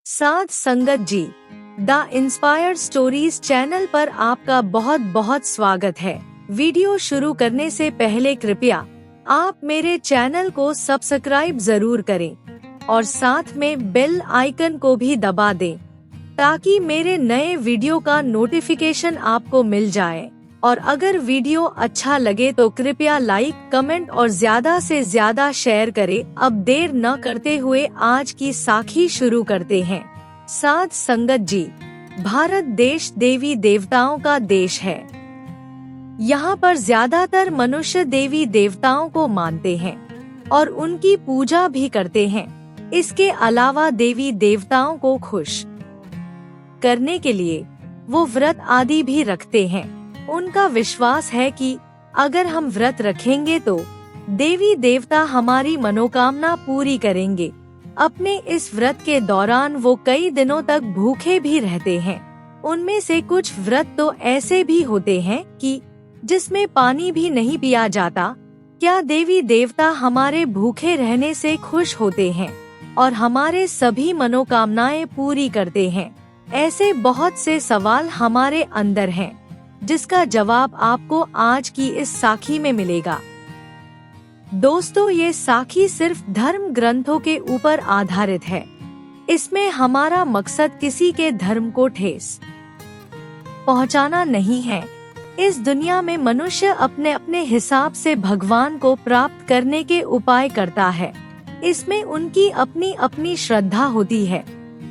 साध संगत जी, the inspired stories channel पर आपका बहुत बहुत स्वागत है। वीडियो शुरू करने से पहले कृपया आप मेरे चैनल को सब्सक्राइब जरूर करें और साथ में बेल आइकन को भी दबा दें ताकि मेरे नए वीडियो का नोटिफिकेशन आपको मिल जाए। और अगर वीडियो अच्छा लगे तो कृपया लाइक, कमेंट और ज्यादा से ज्यादा शेयर करें। अब देर न करते हुए आज की साखी शुरू करते हैं। साध संगत जी, भारत देश देवी देवताओं का देश है। यहाँ पर ज्यादातर मनुष्य देवी देवताओं को मानते हैं और उनकी पूजा भी करते हैं। इसके अलावा देवी देवताओं को खुश करने के लिए वो व्रत आदि भी रखते हैं। उनका विश्वास है कि अगर हम व्रत रखेंगे तो देवी देवता हमारी मनोकामना पूरी करेंगे। अपने इस व्रत के दौरान वो कई दिनों तक भूखे भी रहते हैं। उनमें से कुछ व्रत तो ऐसे भी होते हैं कि जिसमें पानी भी नहीं पिया जाता। क्या देवी देवता हमारे भूखे रहने से खुश होते हैं और हमारे सभी मनोकामनाएं पूरी करते हैं? ऐसे बहुत से सवाल हमारे अंदर हैं, जिसका जवाब आपको आज की इस साखी में मिलेगा। दोस्तों, ये साखी सिर्फ धर्म ग्रंथों के ऊपर आधारित है। इसमें हमारा मकसद किसी के धर्म को ठेस पहुंचाना नहीं है। इस दुनिया में मनुष्य अपने अपने हिसाब से भगवान को प्राप्त करने के उपाय करता है। इसमें उनकी अपनी अपनी श्रद्धा होती है।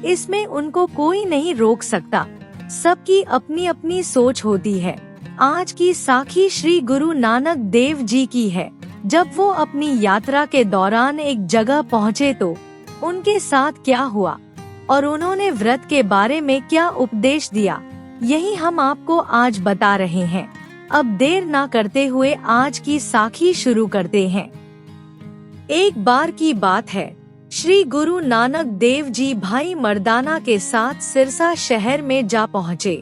इसमें उनको कोई नहीं रोक सकता। सबकी अपनी अपनी सोच होती है। आज की साखी श्री गुरु नानक देव जी की है। जब वो अपनी यात्रा के दौरान एक जगह पहुँचे तो उनके साथ क्या हुआ और उन्होंने व्रत के बारे में क्या उपदेश दिया, यही हम आपको आज बता रहे हैं। अब देर ना करते हुए आज की साखी शुरू करते हैं। एक बार की बात है, श्री गुरु नानक देव जी भाई मर्दाना के साथ सिरसा शहर में जा पहुँचे।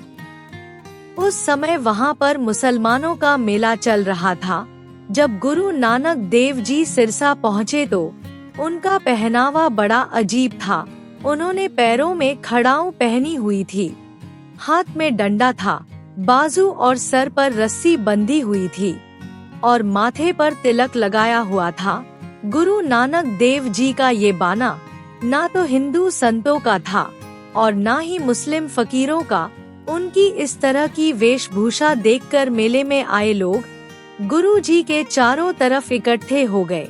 उस समय वहाँ पर मुसलमानों का मेला चल रहा था। जब गुरु नानक देव जी सिरसा पहुँचे तो उनका पहनावा बड़ा अजीब था। उन्होंने पैरों में खड़ाऊं पहनी हुई थी, हाथ में डंडा था, बाजू और सर पर रस्सी बंधी हुई थी और माथे पर तिलक लगाया हुआ था। गुरु नानक देव जी का ये बाना ना तो हिंदू संतों का था और ना ही मुस्लिम फकीरों का। उनकी इस तरह की वेशभूषा देखकर मेले में आए लोग गुरु जी के चारों तरफ इकट्ठे हो गए।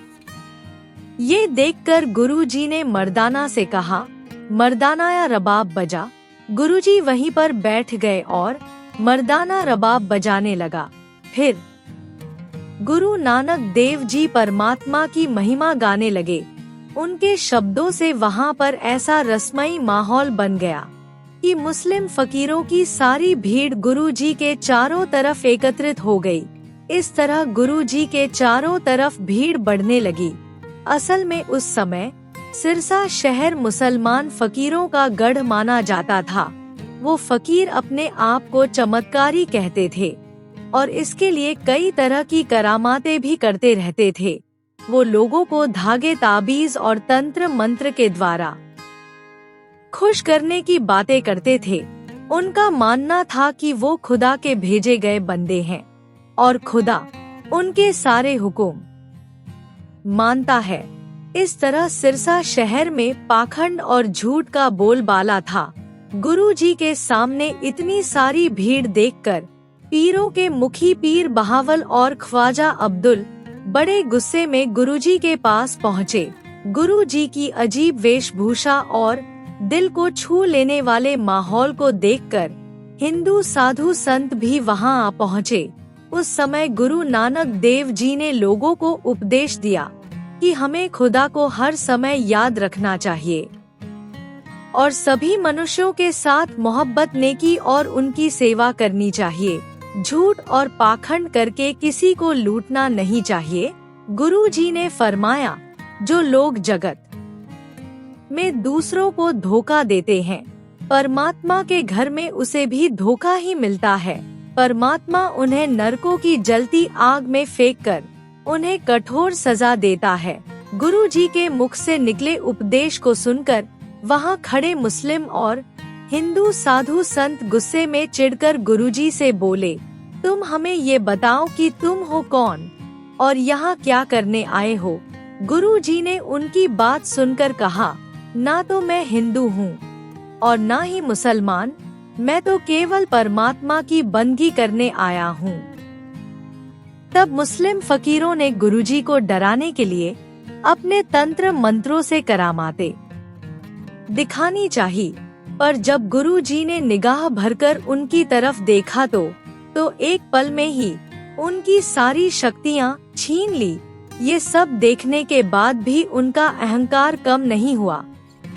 ये देखकर गुरु जी ने मर्दाना से कहा, मर्दाना या रबाब बजा। गुरु जी वहीं पर बैठ गए और मर्दाना रबाब बजाने लगा। फिर गुरु नानक देव जी परमात्मा की महिमा गाने लगे। उनके शब्दों से वहाँ पर ऐसा रसमयी माहौल बन गया कि मुस्लिम फकीरों की सारी भीड़ गुरु जी के चारों तरफ एकत्रित हो गई। इस तरह गुरु जी के चारों तरफ भीड़ बढ़ने लगी। असल में उस समय सिरसा शहर मुसलमान फकीरों का गढ़ माना जाता था। वो फकीर अपने आप को चमत्कारी कहते थे और इसके लिए कई तरह की करामातें भी करते रहते थे। वो लोगों को धागे, ताबीज और तंत्र मंत्र के द्वारा खुश करने की बातें करते थे। उनका मानना था कि वो खुदा के भेजे गए बंदे हैं और खुदा उनके सारे हुक्म मानता है। इस तरह सिरसा शहर में पाखंड और झूठ का बोलबाला था। गुरु जी के सामने इतनी सारी भीड़ देखकर पीरों के मुखी पीर बहावल और ख्वाजा अब्दुल बड़े गुस्से में गुरुजी के पास पहुँचे। गुरुजी की अजीब वेशभूषा और दिल को छू लेने वाले माहौल को देखकर हिंदू साधु संत भी वहां आ पहुँचे। उस समय गुरु नानक देव जी ने लोगों को उपदेश दिया कि हमें खुदा को हर समय याद रखना चाहिए और सभी मनुष्यों के साथ मोहब्बत, नेकी और उनकी सेवा करनी चाहिए। झूठ और पाखंड करके किसी को लूटना नहीं चाहिए। गुरु जी ने फरमाया, जो लोग जगत में दूसरों को धोखा देते हैं, परमात्मा के घर में उसे भी धोखा ही मिलता है। परमात्मा उन्हें नरकों की जलती आग में फेंककर उन्हें कठोर सजा देता है। गुरु जी के मुख से निकले उपदेश को सुनकर वहाँ खड़े मुस्लिम और हिंदू साधु संत गुस्से में चिढ़कर गुरुजी से बोले, तुम हमें ये बताओ कि तुम हो कौन और यहाँ क्या करने आए हो। गुरुजी ने उनकी बात सुनकर कहा, ना तो मैं हिंदू हूँ और ना ही मुसलमान, मैं तो केवल परमात्मा की बंदगी करने आया हूँ। तब मुस्लिम फकीरों ने गुरुजी को डराने के लिए अपने तंत्र मंत्रों से करामाते दिखानी चाहिए, पर जब गुरुजी ने निगाह भरकर उनकी तरफ देखा तो एक पल में ही उनकी सारी शक्तियाँ छीन ली। ये सब देखने के बाद भी उनका अहंकार कम नहीं हुआ।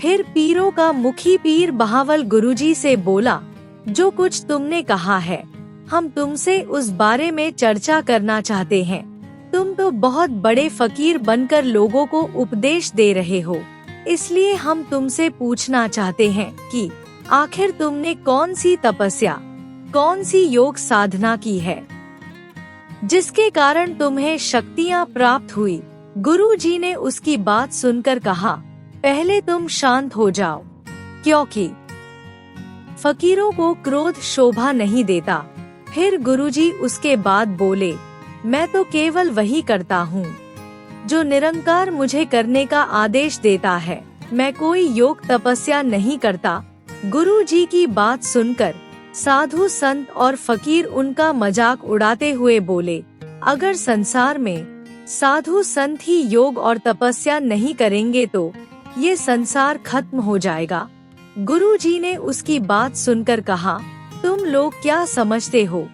फिर पीरों का मुखी पीर बहावल गुरुजी से बोला, जो कुछ तुमने कहा है हम तुमसे उस बारे में चर्चा करना चाहते हैं। तुम तो बहुत बड़े फकीर बनकर लोगों को उपदेश दे रहे हो, इसलिए हम तुमसे पूछना चाहते हैं कि आखिर तुमने कौन सी तपस्या, कौन सी योग साधना की है जिसके कारण तुम्हें शक्तियाँ प्राप्त हुई। गुरुजी ने उसकी बात सुनकर कहा, पहले तुम शांत हो जाओ, क्योंकि फकीरों को क्रोध शोभा नहीं देता। फिर गुरुजी उसके बाद बोले, मैं तो केवल वही करता हूँ जो निरंकार मुझे करने का आदेश देता है, मैं कोई योग तपस्या नहीं करता। गुरुजी की बात सुनकर साधु संत और फकीर उनका मजाक उड़ाते हुए बोले, अगर संसार में साधु संत ही योग और तपस्या नहीं करेंगे तो ये संसार खत्म हो जाएगा। गुरुजी ने उसकी बात सुनकर कहा, तुम लोग क्या समझते हो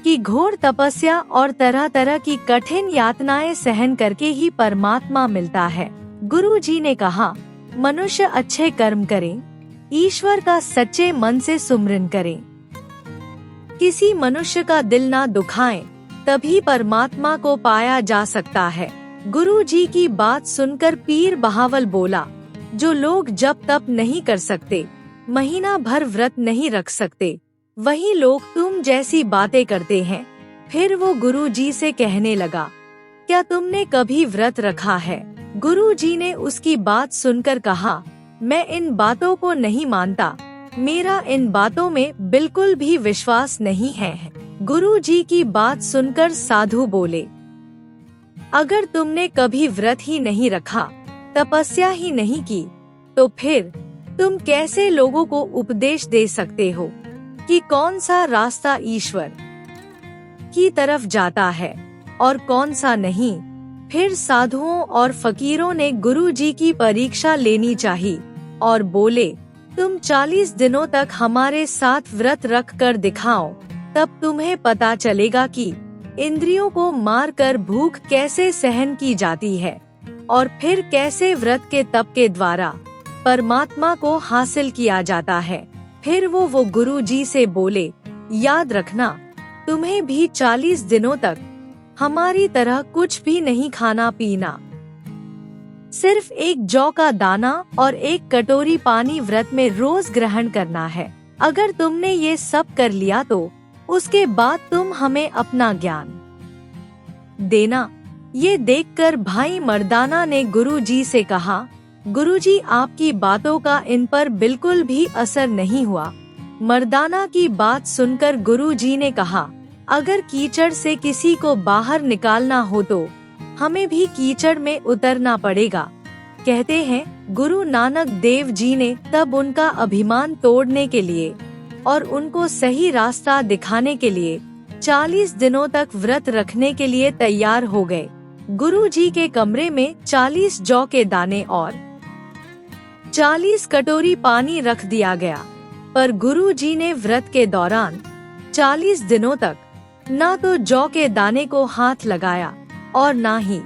कि घोर तपस्या और तरह तरह की कठिन यातनाएं सहन करके ही परमात्मा मिलता है। गुरुजी ने कहा, मनुष्य अच्छे कर्म करें, ईश्वर का सच्चे मन से सुमिरन करें, किसी मनुष्य का दिल ना दुखाएं, तभी परमात्मा को पाया जा सकता है। गुरुजी की बात सुनकर पीर बहावल बोला, जो लोग जप तप नहीं कर सकते, महीना भर व्रत नहीं रख सकते, वही लोग तुम जैसी बातें करते हैं। फिर वो गुरुजी से कहने लगा, क्या तुमने कभी व्रत रखा है? गुरुजी ने उसकी बात सुनकर कहा, मैं इन बातों को नहीं मानता, मेरा इन बातों में बिल्कुल भी विश्वास नहीं है। गुरुजी की बात सुनकर साधु बोले, अगर तुमने कभी व्रत ही नहीं रखा, तपस्या ही नहीं की, तो फिर तुम कैसे लोगों को उपदेश दे सकते हो कि कौन सा रास्ता ईश्वर की तरफ जाता है और कौन सा नहीं। फिर साधुओं और फकीरों ने गुरुजी की परीक्षा लेनी चाहिए और बोले, तुम 40 दिनों तक हमारे साथ व्रत रख कर दिखाओ, तब तुम्हें पता चलेगा कि इंद्रियों को मारकर भूख कैसे सहन की जाती है और फिर कैसे व्रत के तप के द्वारा परमात्मा को हासिल किया जाता है। फिर वो गुरुजी से बोले, याद रखना, तुम्हें भी 40 दिनों तक हमारी तरह कुछ भी नहीं खाना पीना, सिर्फ एक जौ का दाना और एक कटोरी पानी व्रत में रोज ग्रहण करना है। अगर तुमने ये सब कर लिया तो उसके बाद तुम हमें अपना ज्ञान देना। ये देखकर भाई मर्दाना ने गुरुजी से कहा, गुरुजी आपकी बातों का इन पर बिल्कुल भी असर नहीं हुआ। मर्दाना की बात सुनकर गुरुजी ने कहा, अगर कीचड़ से किसी को बाहर निकालना हो तो हमें भी कीचड़ में उतरना पड़ेगा। कहते हैं गुरु नानक देव जी ने तब उनका अभिमान तोड़ने के लिए और उनको सही रास्ता दिखाने के लिए 40 दिनों तक व्रत रखने के लिए तैयार हो गए। गुरुजी के कमरे में 40 जौ के दाने और 40 कटोरी पानी रख दिया गया, पर गुरुजी ने व्रत के दौरान 40 दिनों तक ना तो जौ के दाने को हाथ लगाया और ना ही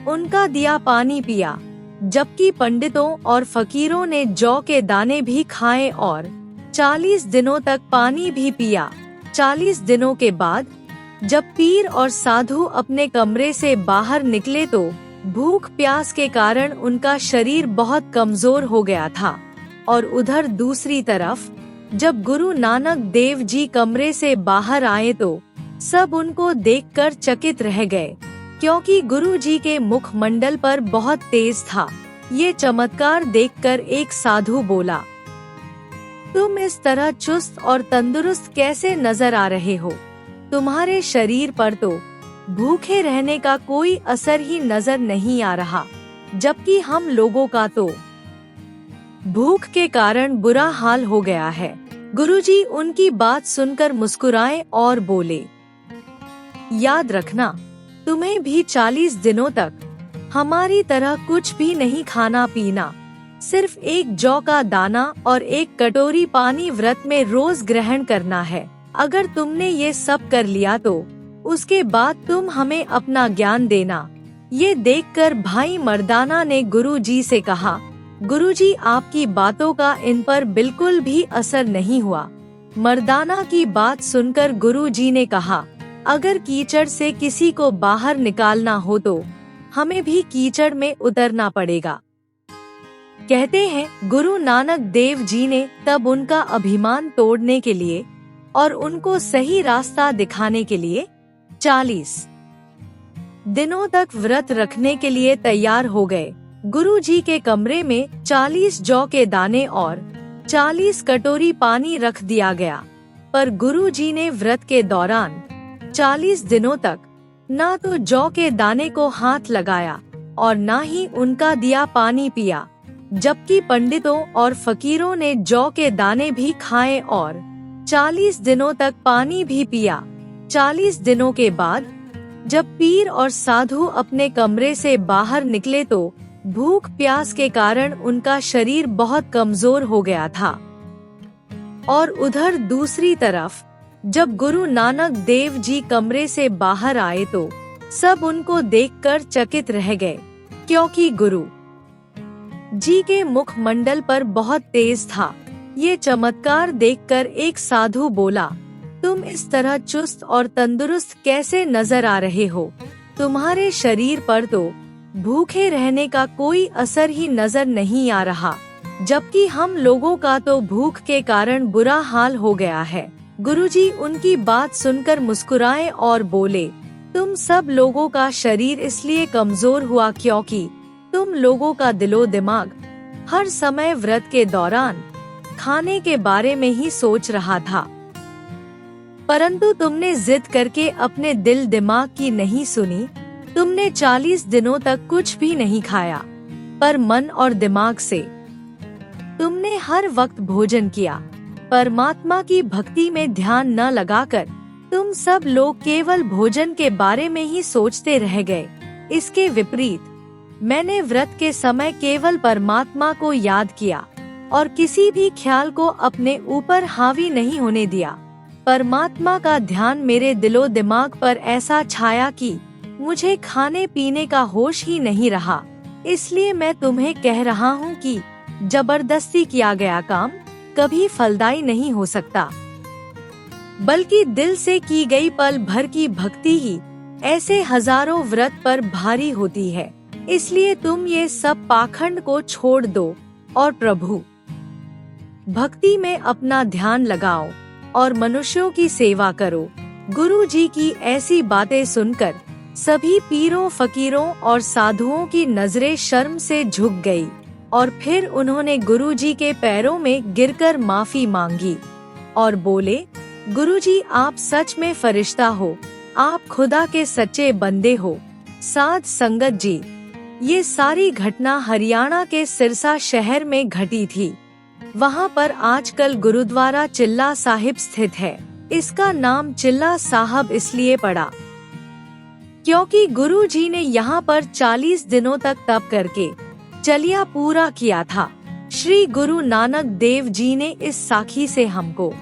उनका दिया पानी पिया, जबकि पंडितों और फकीरों ने जौ के दाने भी खाए और 40 दिनों तक पानी भी पिया। 40 दिनों के बाद जब पीर और साधु अपने कमरे से बाहर निकले तो भूख प्यास के कारण उनका शरीर बहुत कमजोर हो गया था और उधर दूसरी तरफ जब गुरु नानक देव जी कमरे से बाहर आए तो सब उनको देखकर चकित रह गए, क्योंकि गुरुजी के मुखमंडल पर बहुत तेज था। ये चमत्कार देखकर एक साधु बोला, तुम इस तरह चुस्त और तंदुरुस्त कैसे नजर आ रहे हो? तुम्हारे शरीर पर तो भूखे रहने का कोई असर ही नजर नहीं आ रहा, जबकि हम लोगों का तो भूख के कारण बुरा हाल हो गया है। गुरुजी उनकी बात सुनकर मुस्कुराए और बोले, याद रखना, तुम्हें भी 40 दिनों तक हमारी तरह कुछ भी नहीं खाना पीना, सिर्फ एक जौ का दाना और एक कटोरी पानी व्रत में रोज ग्रहण करना है। अगर तुमने ये सब कर लिया तो उसके बाद तुम हमें अपना ज्ञान देना। ये देखकर भाई मर्दाना ने गुरुजी से कहा, गुरुजी आपकी बातों का इन पर बिल्कुल भी असर नहीं हुआ। मर्दाना की बात सुनकर गुरुजी ने कहा, अगर कीचड़ से किसी को बाहर निकालना हो तो हमें भी कीचड़ में उतरना पड़ेगा। कहते हैं गुरु नानक देव जी ने तब उनका अभिमान तोड़ने के लिए और उनको सही रास्ता दिखाने के लिए 40 दिनों तक व्रत रखने के लिए तैयार हो गए। गुरु जी के कमरे में 40 जौ के दाने और 40 कटोरी पानी रख दिया गया, पर गुरु जी ने व्रत के दौरान 40 दिनों तक ना तो जौ के दाने को हाथ लगाया और ना ही उनका दिया पानी पिया, जबकि पंडितों और फकीरों ने जौ के दाने भी खाए और 40 दिनों तक पानी भी पिया। 40 दिनों के बाद जब पीर और साधु अपने कमरे से बाहर निकले तो भूख प्यास के कारण उनका शरीर बहुत कमजोर हो गया था। और उधर दूसरी तरफ जब गुरु नानक देव जी कमरे से बाहर आए तो सब उनको देखकर चकित रह गए, क्योंकि गुरु जी के मुखमंडल पर बहुत तेज था। ये चमत्कार देखकर एक साधु बोला, तुम इस तरह चुस्त और तंदुरुस्त कैसे नजर आ रहे हो? तुम्हारे शरीर पर तो भूखे रहने का कोई असर ही नजर नहीं आ रहा, जबकि हम लोगों का तो भूख के कारण बुरा हाल हो गया है। गुरुजी उनकी बात सुनकर मुस्कुराए और बोले, तुम सब लोगों का शरीर इसलिए कमजोर हुआ क्योंकि तुम लोगों का दिलो दिमाग हर समय व्रत के दौरान खाने के बारे में ही सोच रहा था, परंतु तुमने जिद करके अपने दिल दिमाग की नहीं सुनी। तुमने 40 दिनों तक कुछ भी नहीं खाया, पर मन और दिमाग से तुमने हर वक्त भोजन किया। परमात्मा की भक्ति में ध्यान न लगाकर तुम सब लोग केवल भोजन के बारे में ही सोचते रह गए। इसके विपरीत मैंने व्रत के समय केवल परमात्मा को याद किया और किसी भी ख्याल को अपने ऊपर हावी नहीं होने दिया। परमात्मा का ध्यान मेरे दिलो दिमाग पर ऐसा छाया कि मुझे खाने पीने का होश ही नहीं रहा। इसलिए मैं तुम्हें कह रहा हूँ कि जबरदस्ती किया गया काम कभी फलदायी नहीं हो सकता, बल्कि दिल से की गई पल भर की भक्ति ही ऐसे हजारों व्रत पर भारी होती है। इसलिए तुम ये सब पाखंड को छोड़ दो और प्रभु भक्ति में अपना ध्यान लगाओ और मनुष्यों की सेवा करो। गुरु जी की ऐसी बातें सुनकर सभी पीरों, फकीरों और साधुओं की नजरें शर्म से झुक गई और फिर उन्होंने गुरु जी के पैरों में गिरकर माफी मांगी और बोले, गुरु जी आप सच में फरिश्ता हो, आप खुदा के सच्चे बंदे हो। साध संगत जी, ये सारी घटना हरियाणा के सिरसा शहर में घटी थी। वहाँ पर आजकल गुरुद्वारा चिल्ला साहिब स्थित है। इसका नाम चिल्ला साहब इसलिए पड़ा क्योंकि गुरु जी ने यहाँ पर 40 दिनों तक तप करके चलिया पूरा किया था। श्री गुरु नानक देव जी ने इस साखी से हमको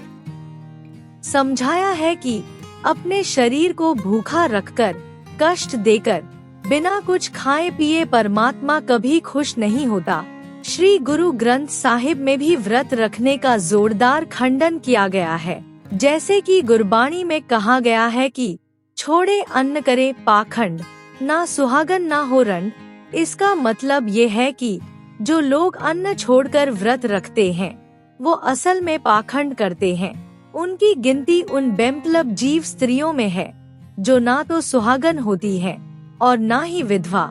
समझाया है कि अपने शरीर को भूखा रखकर, कष्ट देकर, बिना कुछ खाए पिए परमात्मा कभी खुश नहीं होता। श्री गुरु ग्रंथ साहिब में भी व्रत रखने का जोरदार खंडन किया गया है। जैसे कि गुरबाणी में कहा गया है कि छोड़े अन्न करे पाखंड, ना सुहागन ना हो रंड। इसका मतलब ये है कि जो लोग अन्न छोड़कर व्रत रखते हैं वो असल में पाखंड करते हैं। उनकी गिनती उन बेमतलब जीव स्त्रियों में है जो ना तो सुहागन होती हैं और ना ही विधवा।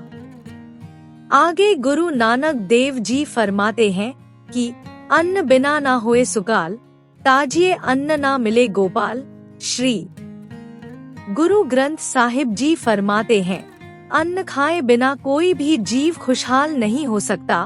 आगे गुरु नानक देव जी फरमाते हैं कि अन्न बिना ना होए सुकाल, ताजिए अन्न ना मिले गोपाल। श्री गुरु ग्रंथ साहिब जी फरमाते हैं, अन्न खाए बिना कोई भी जीव खुशहाल नहीं हो सकता।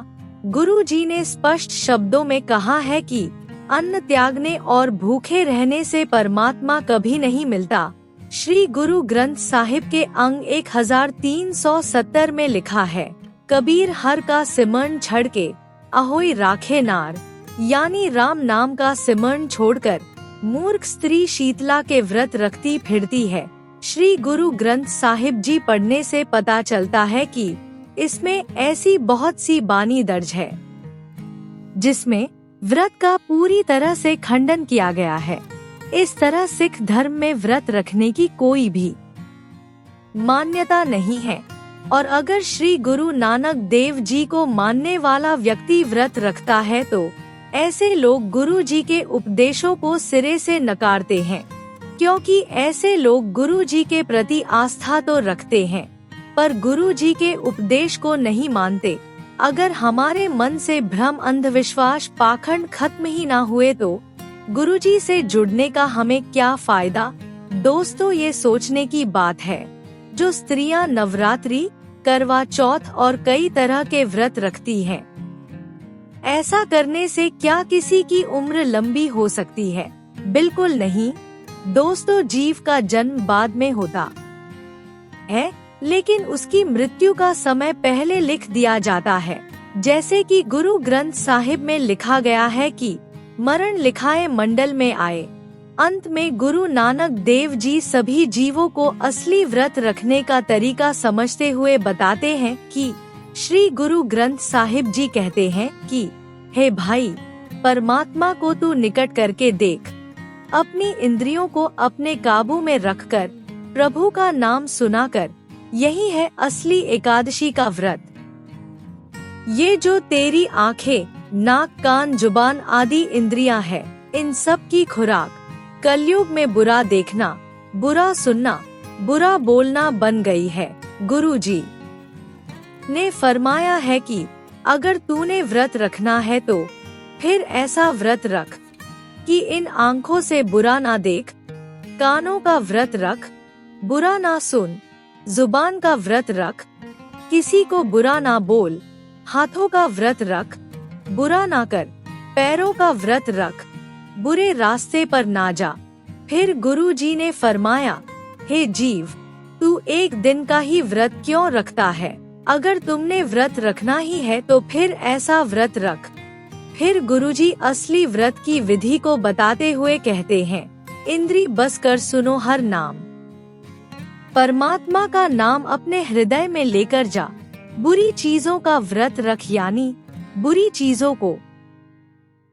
गुरु जी ने स्पष्ट शब्दों में कहा है कि अन्न त्यागने और भूखे रहने से परमात्मा कभी नहीं मिलता। श्री गुरु ग्रंथ साहिब के अंग 1370 में लिखा है, कबीर हर का सिमरण छड़ के अहोई राखे नार, यानी राम नाम का सिमरण छोड़कर मूर्ख स्त्री शीतला के व्रत रखती फिरती है। श्री गुरु ग्रंथ साहिब जी पढ़ने से पता चलता है कि इसमें ऐसी बहुत सी बानी दर्ज है जिसमें व्रत का पूरी तरह से खंडन किया गया है। इस तरह सिख धर्म में व्रत रखने की कोई भी मान्यता नहीं है, और अगर श्री गुरु नानक देव जी को मानने वाला व्यक्ति व्रत रखता है तो ऐसे लोग गुरु जी के उपदेशों को सिरे से नकारते हैं, क्योंकि ऐसे लोग गुरु जी के प्रति आस्था तो रखते हैं पर गुरु जी के उपदेश को नहीं मानते। अगर हमारे मन से भ्रम, अंधविश्वास, पाखंड खत्म ही ना हुए तो गुरु जी से जुड़ने का हमें क्या फायदा। दोस्तों, ये सोचने की बात है, जो स्त्रियां नवरात्रि, करवा चौथ और कई तरह के व्रत रखती हैं, ऐसा करने से क्या किसी की उम्र लंबी हो सकती है? बिल्कुल नहीं। दोस्तों, जीव का जन्म बाद में होता है, लेकिन उसकी मृत्यु का समय पहले लिख दिया जाता है। जैसे कि गुरु ग्रंथ साहिब में लिखा गया है कि मरण लिखाए मंडल में आए। अंत में गुरु नानक देव जी सभी जीवों को असली व्रत रखने का तरीका समझते हुए बताते हैं कि श्री गुरु ग्रंथ साहिब जी कहते हैं कि हे भाई, परमात्मा को तू निकट करके देख, अपनी इंद्रियों को अपने काबू में रखकर प्रभु का नाम सुनाकर, यही है असली एकादशी का व्रत। ये जो तेरी आंखें, नाक, कान, जुबान आदि इंद्रियां हैं, इन सब की खुराक कलयुग में बुरा देखना, बुरा सुनना, बुरा बोलना बन गई है। गुरु जी ने फरमाया है कि अगर तूने व्रत रखना है तो फिर ऐसा व्रत रख कि इन आँखों से बुरा ना देख, कानों का व्रत रख, बुरा ना सुन, जुबान का व्रत रख, किसी को बुरा ना बोल, हाथों का व्रत रख, बुरा ना कर, पैरों का व्रत रख, बुरे रास्ते पर ना जा। फिर गुरु जी ने फरमाया, हे जीव, तू एक दिन का ही व्रत क्यों रखता है? अगर तुमने व्रत रखना ही है तो फिर ऐसा व्रत रख। फिर गुरुजी असली व्रत की विधि को बताते हुए कहते हैं, इंद्री बस कर सुनो हर नाम, परमात्मा का नाम अपने हृदय में लेकर जा। बुरी चीजों का व्रत रख, यानी बुरी चीजों को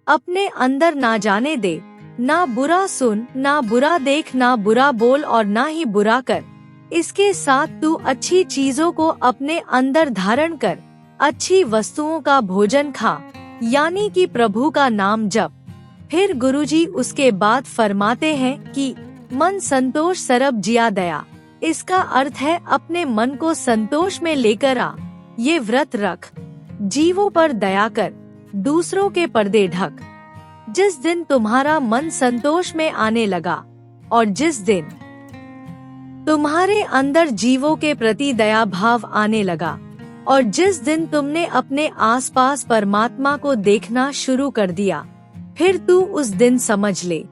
अपने अंदर ना जाने दे। ना बुरा सुन, ना बुरा देख, ना बुरा बोल और ना ही बुरा कर। इसके साथ तू अच्छी चीजों को अपने अंदर धारण कर, अच्छी वस्तुओं का भोजन खा, यानी कि प्रभु का नाम जप। फिर गुरुजी उसके बाद फरमाते हैं कि मन संतोष सरब जिया दया। इसका अर्थ है अपने मन को संतोष में लेकर आ, ये व्रत रख, जीवों पर दया कर, दूसरों के पर्दे ढक। जिस दिन तुम्हारा मन संतोष में आने लगा और जिस दिन तुम्हारे अंदर जीवों के प्रति दया भाव आने लगा और जिस दिन तुमने अपने आसपास परमात्मा को देखना शुरू कर दिया, फिर तू उस दिन समझ ले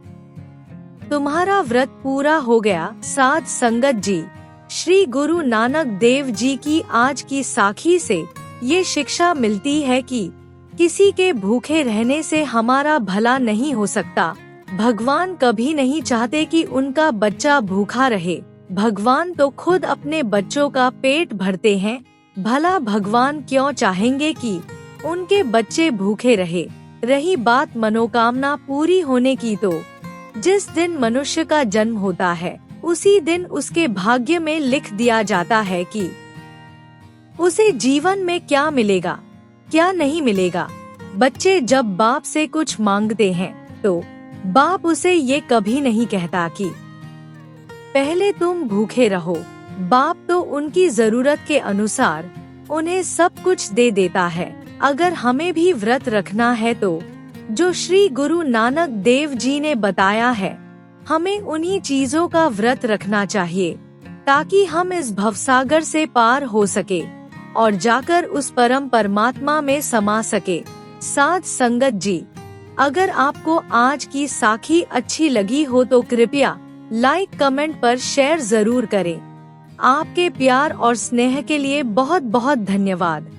तुम्हारा व्रत पूरा हो गया। साध संगत जी, श्री गुरु नानक देव जी की आज की साखी से ये शिक्षा मिलती है कि किसी के भूखे रहने से हमारा भला नहीं हो सकता। भगवान कभी नहीं चाहते कि उनका बच्चा भूखा रहे। भगवान तो खुद अपने बच्चों का पेट भरते हैं, भला भगवान क्यों चाहेंगे कि उनके बच्चे भूखे रहे। रही बात मनोकामना पूरी होने की, तो जिस दिन मनुष्य का जन्म होता है उसी दिन उसके भाग्य में लिख दिया जाता है कि उसे जीवन में क्या मिलेगा, क्या नहीं मिलेगा। बच्चे जब बाप से कुछ मांगते हैं तो बाप उसे ये कभी नहीं कहता कि पहले तुम भूखे रहो। बाप तो उनकी जरूरत के अनुसार उन्हें सब कुछ दे देता है। अगर हमें भी व्रत रखना है तो जो श्री गुरु नानक देव जी ने बताया है, हमें उन्हीं चीजों का व्रत रखना चाहिए ताकि हम इस भवसागर से पार हो सके और जाकर उस परम परमात्मा में समा सके। साध संगत जी, अगर आपको आज की साखी अच्छी लगी हो तो कृपया लाइक कमेंट पर शेयर जरूर करें। आपके प्यार और स्नेह के लिए बहुत बहुत धन्यवाद।